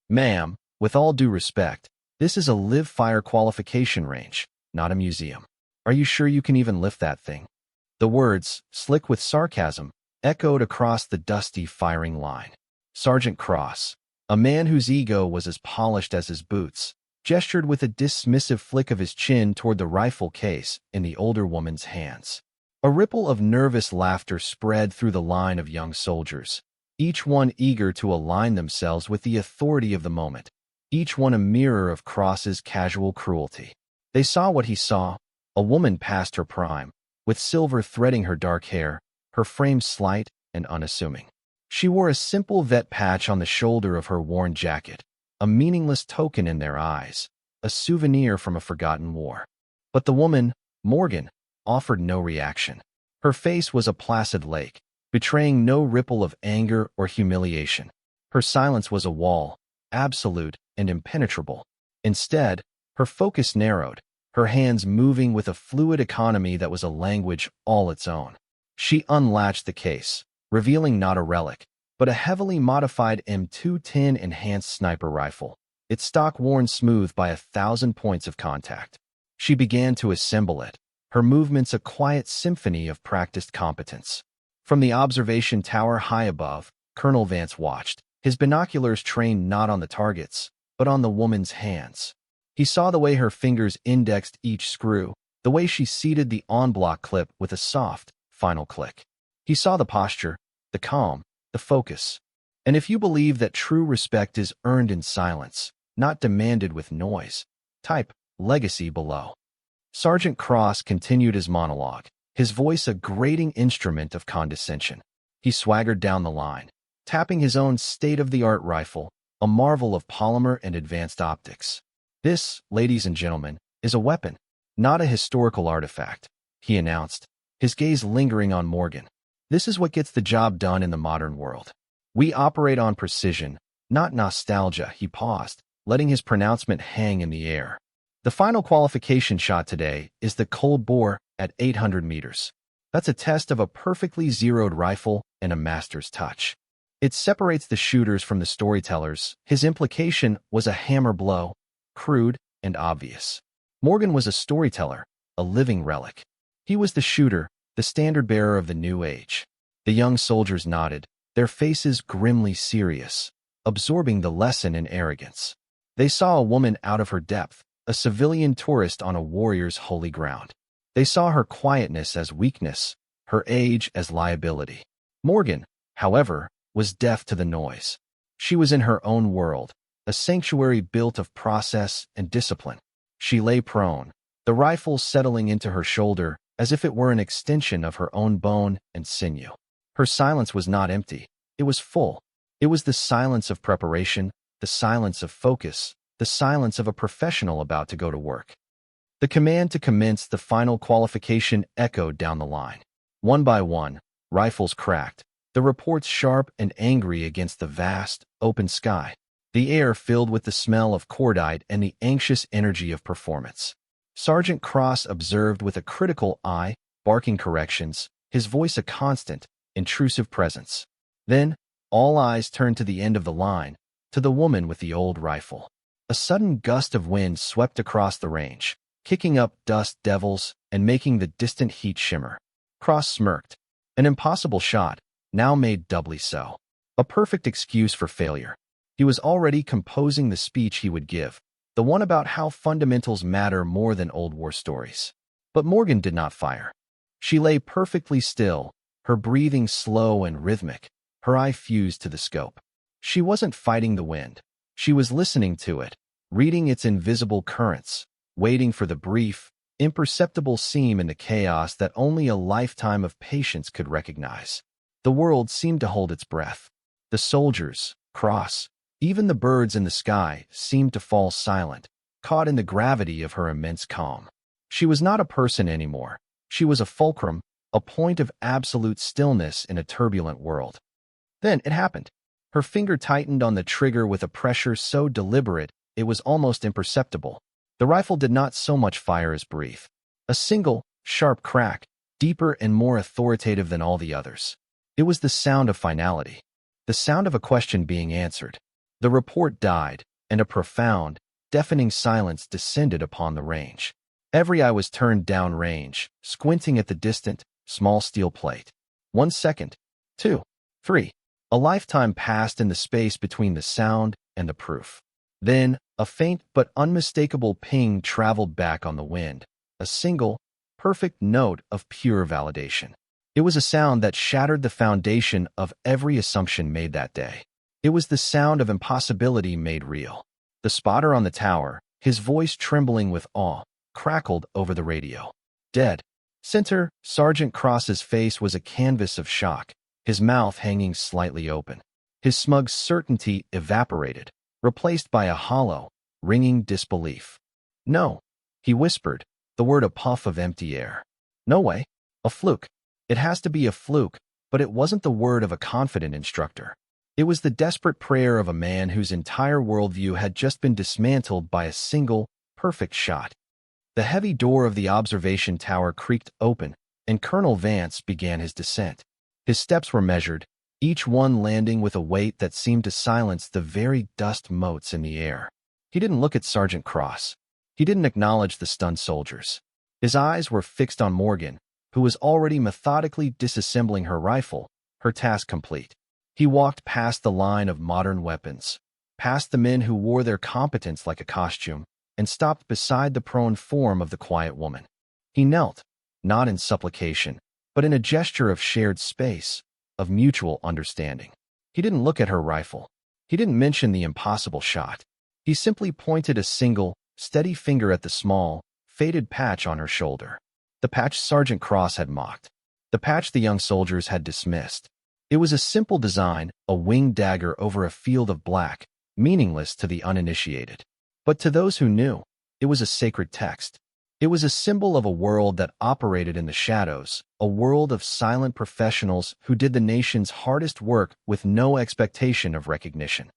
Ma'am, with all due respect, this is a live fire qualification range, not a museum. Are you sure you can even lift that thing? The words, slick with sarcasm, echoed across the dusty firing line. Sergeant Cross, a man whose ego was as polished as his boots, gestured with a dismissive flick of his chin toward the rifle case in the older woman's hands. A ripple of nervous laughter spread through the line of young soldiers, each one eager to align themselves with the authority of the moment, each one a mirror of Cross's casual cruelty. They saw what he saw, a woman past her prime, with silver threading her dark hair, her frame slight and unassuming. She wore a simple vet patch on the shoulder of her worn jacket, a meaningless token in their eyes, a souvenir from a forgotten war. But the woman, Morgan, offered no reaction. Her face was a placid lake, betraying no ripple of anger or humiliation. Her silence was a wall, absolute and impenetrable. Instead, her focus narrowed, her hands moving with a fluid economy that was a language all its own. She unlatched the case, revealing not a relic, but a heavily modified M210 enhanced sniper rifle, its stock worn smooth by 1,000 points of contact. She began to assemble it, her movements a quiet symphony of practiced competence. From the observation tower high above, Colonel Vance watched, his binoculars trained not on the targets, but on the woman's hands. He saw the way her fingers indexed each screw, the way she seated the on-block clip with a soft, final click. He saw the posture, the calm, the focus. And if you believe that true respect is earned in silence, not demanded with noise, type legacy below. Sergeant Cross continued his monologue, his voice a grating instrument of condescension. He swaggered down the line, tapping his own state-of-the-art rifle, a marvel of polymer and advanced optics. This, ladies and gentlemen, is a weapon, not a historical artifact, he announced, his gaze lingering on Morgan. This is what gets the job done in the modern world. We operate on precision, not nostalgia. He paused, letting his pronouncement hang in the air. The final qualification shot today is the cold bore at 800 meters. That's a test of a perfectly zeroed rifle and a master's touch. It separates the shooters from the storytellers. His implication was a hammer blow, crude and obvious. Morgan was a storyteller, a living relic. He was the shooter, the standard-bearer of the new age. The young soldiers nodded, their faces grimly serious, absorbing the lesson in arrogance. They saw a woman out of her depth, a civilian tourist on a warrior's holy ground. They saw her quietness as weakness, her age as liability. Morgan, however, was deaf to the noise. She was in her own world, a sanctuary built of process and discipline. She lay prone, the rifle settling into her shoulder as if it were an extension of her own bone and sinew. Her silence was not empty, it was full. It was the silence of preparation, the silence of focus, the silence of a professional about to go to work. The command to commence the final qualification echoed down the line. One by one, rifles cracked, the reports sharp and angry against the vast, open sky. The air filled with the smell of cordite and the anxious energy of performance. Sergeant Cross observed with a critical eye, barking corrections, his voice a constant, intrusive presence. Then, all eyes turned to the end of the line, to the woman with the old rifle. A sudden gust of wind swept across the range, kicking up dust devils and making the distant heat shimmer. Cross smirked. An impossible shot, now made doubly so. A perfect excuse for failure. He was already composing the speech he would give, the one about how fundamentals matter more than old war stories. But Morgan did not fire. She lay perfectly still, her breathing slow and rhythmic, her eye fused to the scope. She wasn't fighting the wind. She was listening to it, reading its invisible currents, waiting for the brief, imperceptible seam in the chaos that only a lifetime of patience could recognize. The world seemed to hold its breath. The soldiers, Cross, even the birds in the sky seemed to fall silent, caught in the gravity of her immense calm. She was not a person anymore. She was a fulcrum, a point of absolute stillness in a turbulent world. Then it happened. Her finger tightened on the trigger with a pressure so deliberate it was almost imperceptible. The rifle did not so much fire as breathe. A single, sharp crack, deeper and more authoritative than all the others. It was the sound of finality, the sound of a question being answered. The report died, and a profound, deafening silence descended upon the range. Every eye was turned downrange, squinting at the distant, small steel plate. 1 second, 2, 3. A lifetime passed in the space between the sound and the proof. Then, a faint but unmistakable ping traveled back on the wind, a single, perfect note of pure validation. It was a sound that shattered the foundation of every assumption made that day. It was the sound of impossibility made real. The spotter on the tower, his voice trembling with awe, crackled over the radio. Dead. Center, Sergeant Cross's face was a canvas of shock, his mouth hanging slightly open. His smug certainty evaporated, replaced by a hollow, ringing disbelief. No, he whispered, the word a puff of empty air. No way. A fluke. It has to be a fluke, but it wasn't the word of a confident instructor. It was the desperate prayer of a man whose entire worldview had just been dismantled by a single, perfect shot. The heavy door of the observation tower creaked open, and Colonel Vance began his descent. His steps were measured, each one landing with a weight that seemed to silence the very dust motes in the air. He didn't look at Sergeant Cross. He didn't acknowledge the stunned soldiers. His eyes were fixed on Morgan, who was already methodically disassembling her rifle, her task complete. He walked past the line of modern weapons, past the men who wore their competence like a costume, and stopped beside the prone form of the quiet woman. He knelt, not in supplication, but in a gesture of shared space, of mutual understanding. He didn't look at her rifle. He didn't mention the impossible shot. He simply pointed a single, steady finger at the small, faded patch on her shoulder. The patch Sergeant Cross had mocked. The patch the young soldiers had dismissed. It was a simple design, a winged dagger over a field of black, meaningless to the uninitiated. But to those who knew, it was a sacred text. It was a symbol of a world that operated in the shadows, a world of silent professionals who did the nation's hardest work with no expectation of recognition.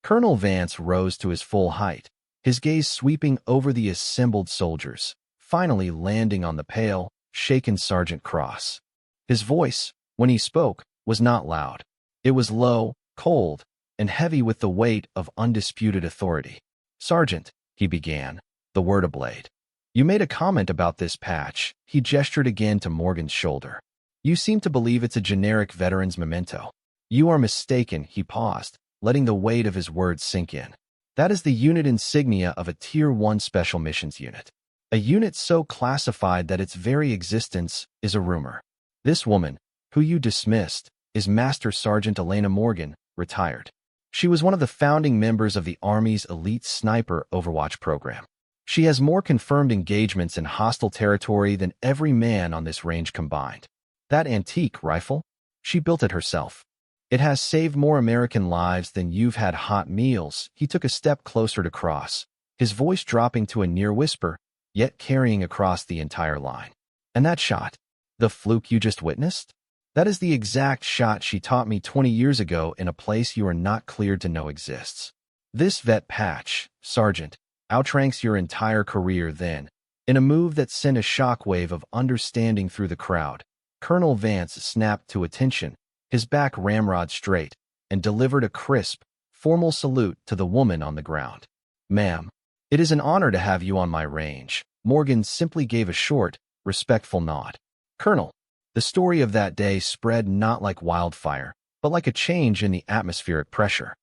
Colonel Vance rose to his full height, his gaze sweeping over the assembled soldiers, finally landing on the pale, shaken Sergeant Cross. His voice, when he spoke, was not loud. It was low, cold, and heavy with the weight of undisputed authority. Sergeant, he began, the word ablaid. You made a comment about this patch. He gestured again to Morgan's shoulder. You seem to believe it's a generic veteran's memento. You are mistaken, he paused, letting the weight of his words sink in. That is the unit insignia of a Tier 1 Special Missions unit. A unit so classified that its very existence is a rumor. This woman, who you dismissed, is Master Sergeant Elena Morgan, retired. She was one of the founding members of the Army's elite sniper Overwatch program. She has more confirmed engagements in hostile territory than every man on this range combined. That antique rifle? She built it herself. It has saved more American lives than you've had hot meals. He took a step closer to Cross, his voice dropping to a near whisper, yet carrying across the entire line. And that shot, the fluke you just witnessed? That is the exact shot she taught me 20 years ago in a place you are not cleared to know exists. This vet patch, Sergeant, outranks your entire career then. In a move that sent a shockwave of understanding through the crowd, Colonel Vance snapped to attention, his back ramrod straight, and delivered a crisp, formal salute to the woman on the ground. Ma'am, it is an honor to have you on my range. Morgan simply gave a short, respectful nod. Colonel, the story of that day spread not like wildfire, but like a change in the atmospheric pressure.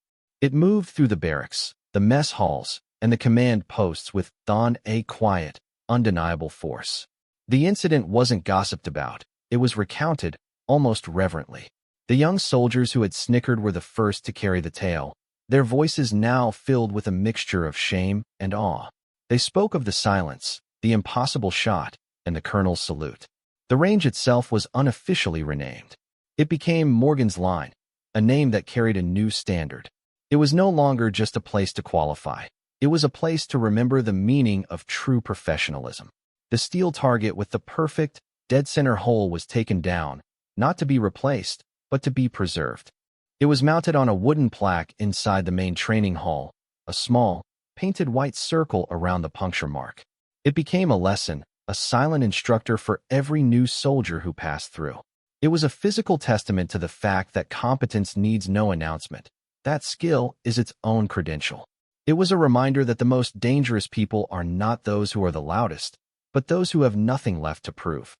It moved through the barracks, the mess halls, and the command posts with a quiet, undeniable force. The incident wasn't gossiped about. It was recounted, almost reverently. The young soldiers who had snickered were the first to carry the tale, their voices now filled with a mixture of shame and awe. They spoke of the silence, the impossible shot, and the colonel's salute. The range itself was unofficially renamed. It became Morgan's Line, a name that carried a new standard. It was no longer just a place to qualify. It was a place to remember the meaning of true professionalism. The steel target with the perfect, dead-center hole was taken down, not to be replaced, but to be preserved. It was mounted on a wooden plaque inside the main training hall, a small, painted white circle around the puncture mark. It became a lesson, a silent instructor for every new soldier who passed through. It was a physical testament to the fact that competence needs no announcement. That skill is its own credential. It was a reminder that the most dangerous people are not those who are the loudest, but those who have nothing left to prove.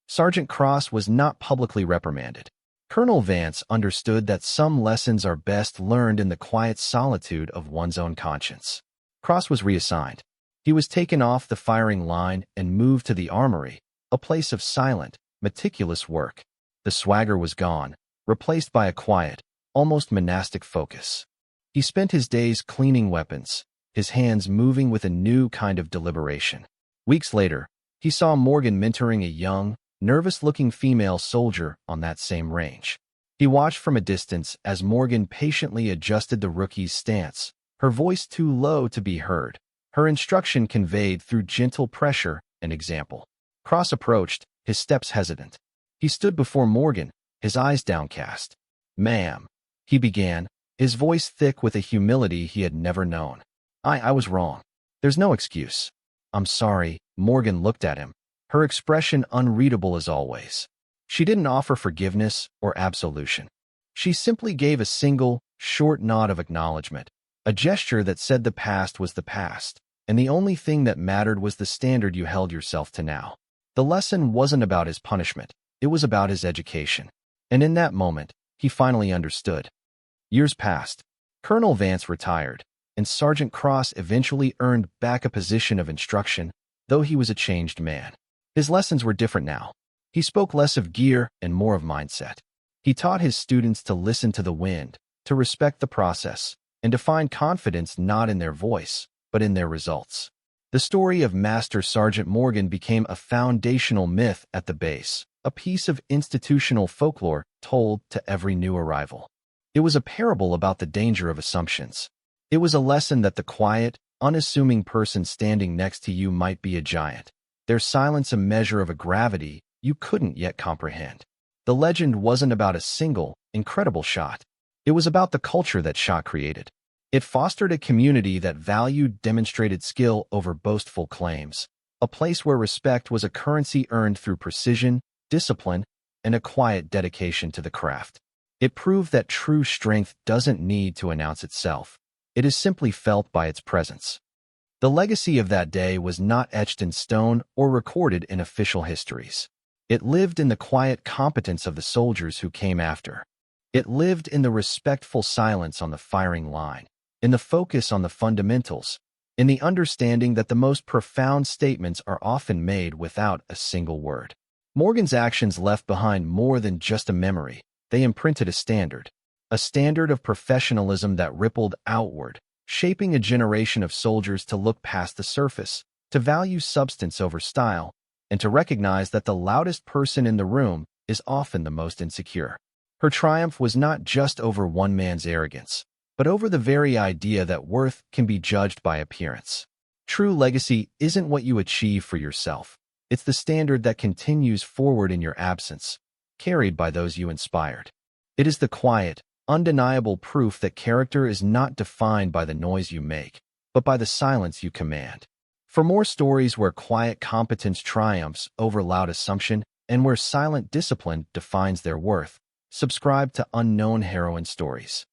Sergeant Cross was not publicly reprimanded. Colonel Vance understood that some lessons are best learned in the quiet solitude of one's own conscience. Cross was reassigned. He was taken off the firing line and moved to the armory, a place of silent, meticulous work. The swagger was gone, replaced by a quiet, almost monastic focus. He spent his days cleaning weapons, his hands moving with a new kind of deliberation. Weeks later, he saw Morgan mentoring a young, nervous-looking female soldier on that same range. He watched from a distance as Morgan patiently adjusted the rookie's stance, her voice too low to be heard, her instruction conveyed through gentle pressure and example. Cross approached, his steps hesitant. He stood before Morgan, his eyes downcast. "Ma'am," he began, his voice thick with a humility he had never known. I was wrong. There's no excuse." "I'm sorry." Morgan looked at him, her expression unreadable as always. She didn't offer forgiveness or absolution. She simply gave a single, short nod of acknowledgement, a gesture that said the past was the past, and the only thing that mattered was the standard you held yourself to now. The lesson wasn't about his punishment, it was about his education. And in that moment, he finally understood. Years passed. Colonel Vance retired, and Sergeant Cross eventually earned back a position of instruction, though he was a changed man. His lessons were different now. He spoke less of gear and more of mindset. He taught his students to listen to the wind, to respect the process, and to find confidence not in their voice, but in their results. The story of Master Sergeant Morgan became a foundational myth at the base, a piece of institutional folklore told to every new arrival. It was a parable about the danger of assumptions. It was a lesson that the quiet, unassuming person standing next to you might be a giant, their silence a measure of a gravity you couldn't yet comprehend. The legend wasn't about a single, incredible shot. It was about the culture that shot created. It fostered a community that valued demonstrated skill over boastful claims, a place where respect was a currency earned through precision, discipline, and a quiet dedication to the craft. It proved that true strength doesn't need to announce itself. It is simply felt by its presence. The legacy of that day was not etched in stone or recorded in official histories. It lived in the quiet competence of the soldiers who came after. It lived in the respectful silence on the firing line, in the focus on the fundamentals, in the understanding that the most profound statements are often made without a single word. Morgan's actions left behind more than just a memory. They imprinted a standard of professionalism that rippled outward, shaping a generation of soldiers to look past the surface, to value substance over style, and to recognize that the loudest person in the room is often the most insecure. Her triumph was not just over one man's arrogance, but over the very idea that worth can be judged by appearance. True legacy isn't what you achieve for yourself. It's the standard that continues forward in your absence, carried by those you inspired. It is the quiet, undeniable proof that character is not defined by the noise you make, but by the silence you command. For more stories where quiet competence triumphs over loud assumption and where silent discipline defines their worth, subscribe to Unknown Heroine Stories.